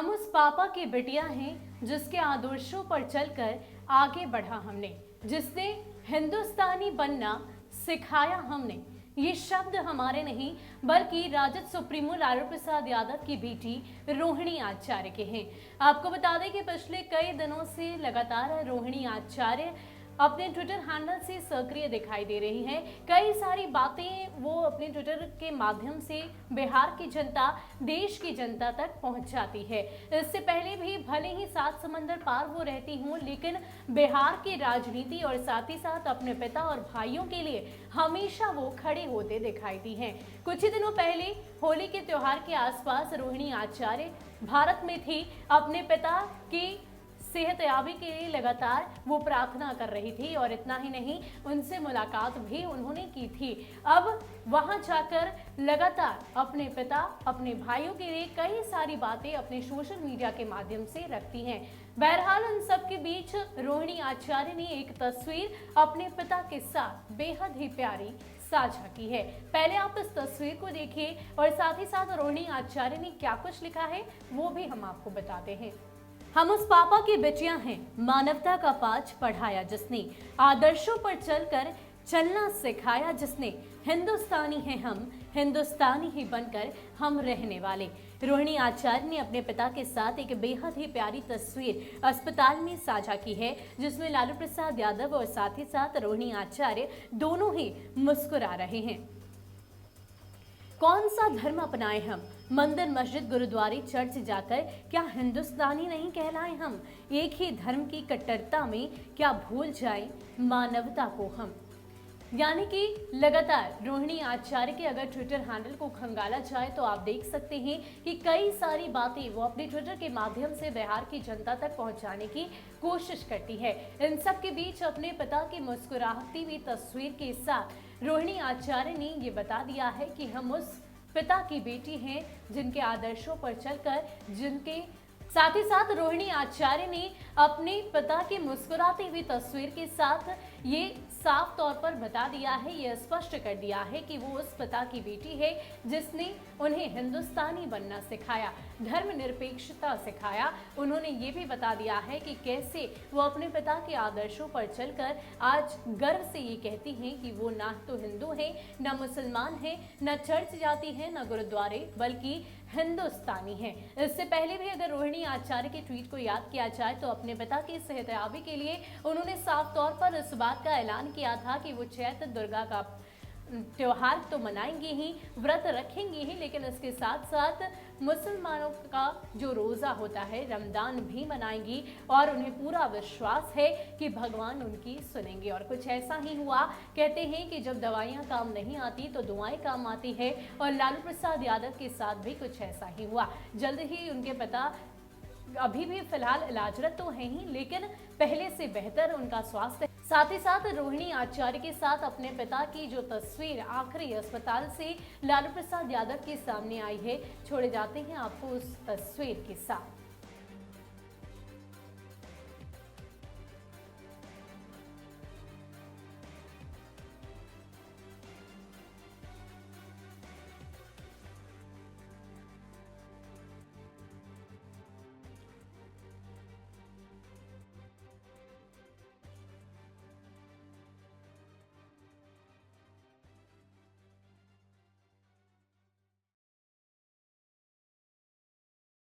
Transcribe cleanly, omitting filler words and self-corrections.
हम उस पापा की बिटिया हैं जिसके आदर्शों पर चलकर आगे बढ़ा हमने, जिसने हिंदुस्तानी बनना सिखाया हमने। ये शब्द हमारे नहीं बल्कि राजद सुप्रीमो लालू प्रसाद यादव की बेटी रोहिणी आचार्य के हैं। आपको बता दें कि पिछले कई दिनों से लगातार रोहिणी आचार्य अपने ट्विटर हैंडल से सक्रिय दिखाई दे रही हैं। कई सारी बातें वो अपने ट्विटर के माध्यम से बिहार की जनता, देश की जनता तक पहुंचाती है। इससे पहले भी भले ही 7 समंदर पार वो रहती हूं, लेकिन बिहार की राजनीति और साथ ही साथ अपने पिता और भाइयों के लिए हमेशा वो खड़े होते दिखाई दी हैं। कुछ ही दिनों पहले होली के त्योहार के आसपास रोहिणी आचार्य भारत में थी। अपने पिता की सेहतयाबी के लिए लगातार वो प्रार्थना कर रही थी और इतना ही नहीं, उनसे मुलाकात भी उन्होंने की थी। अब वहां जाकर लगातार अपने पिता, अपने भाइयों के लिए कई सारी बातें अपने सोशल मीडिया के माध्यम से रखती हैं। बहरहाल इन सब के बीच रोहिणी आचार्य ने एक तस्वीर अपने पिता के साथ बेहद ही प्यारी साझा की है। पहले आप इस तस्वीर को देखिए और साथ ही साथ रोहिणी आचार्य ने क्या कुछ लिखा है वो भी हम आपको बताते हैं। हम उस पापा की बेटियां हैं, मानवता का पाठ पढ़ाया जिसने, आदर्शों पर चलकर चलना सिखाया जिसने, हिंदुस्तानी हैं हम, हिंदुस्तानी ही बनकर हम रहने वाले। रोहिणी आचार्य ने अपने पिता के साथ एक बेहद ही प्यारी तस्वीर अस्पताल में साझा की है, जिसमें लालू प्रसाद यादव और साथ ही साथ रोहिणी आचार्य दोनों ही मुस्कुरा रहे हैं। कौन सा धर्म अपनाए हम, मंदिर, मस्जिद, गुरुद्वारे, चर्च जाकर क्या हिंदुस्तानी नहीं कहलाए हम? एक ही धर्म की कट्टरता में क्या भूल जाए मानवता को हम? यानी कि लगातार रोहिणी आचार्य के अगर ट्विटर हैंडल को खंगाला जाए तो आप देख सकते हैं कि कई सारी बातें वो अपने ट्विटर के माध्यम से बिहार की जनता तक पहुंचाने की कोशिश करती है। इन सब के बीच अपने पिता की मुस्कुराती हुई तस्वीर के साथ रोहिणी आचार्य ने ये बता दिया है कि हम उस पिता की बेटी हैं जिनके आदर्शों पर चलकर, जिनके साथ ही साथ रोहिणी आचार्य ने अपने पिता की मुस्कुराती हुई तस्वीर के साथ ये साफ तौर पर बता दिया है, ये स्पष्ट कर दिया है कि वो उस पिता की बेटी है जिसने उन्हें हिंदुस्तानी बनना सिखाया, धर्मनिरपेक्षता सिखाया। उन्होंने ये भी बता दिया है कि कैसे वो अपने पिता के आदर्शों पर चलकर आज गर्व से ये कहती हैं कि वो ना तो हिंदू हैं, ना मुसलमान हैं, ना चर्च जाती हैं, ना गुरुद्वारे, बल्कि हिंदुस्तानी है। इससे पहले भी अगर रोहिणी आचार्य के ट्वीट को याद किया जाए तो अपने पिता की सेहतयाबी के लिए उन्होंने साफ तौर पर इस बात का ऐलान किया था कि वो चैत्र दुर्गा का त्योहार तो मनाएंगे ही, व्रत रखेंगे ही, लेकिन इसके साथ साथ मुसलमानों का जो रोज़ा होता है, रमजान भी मनाएंगी और उन्हें पूरा विश्वास है कि भगवान उनकी सुनेंगे। और कुछ ऐसा ही हुआ। कहते हैं कि जब दवाइयाँ काम नहीं आती तो दुआएं काम आती है, और लालू प्रसाद यादव के साथ भी कुछ ऐसा ही हुआ। जल्द ही उनके पिता अभी भी फिलहाल इलाजरत तो हैं ही, लेकिन पहले से बेहतर उनका स्वास्थ्य। साथ ही साथ रोहिणी आचार्य के साथ अपने पिता की जो तस्वीर आखिरी अस्पताल से लालू प्रसाद यादव के सामने आई है, छोड़े जाते हैं आपको उस तस्वीर के साथ।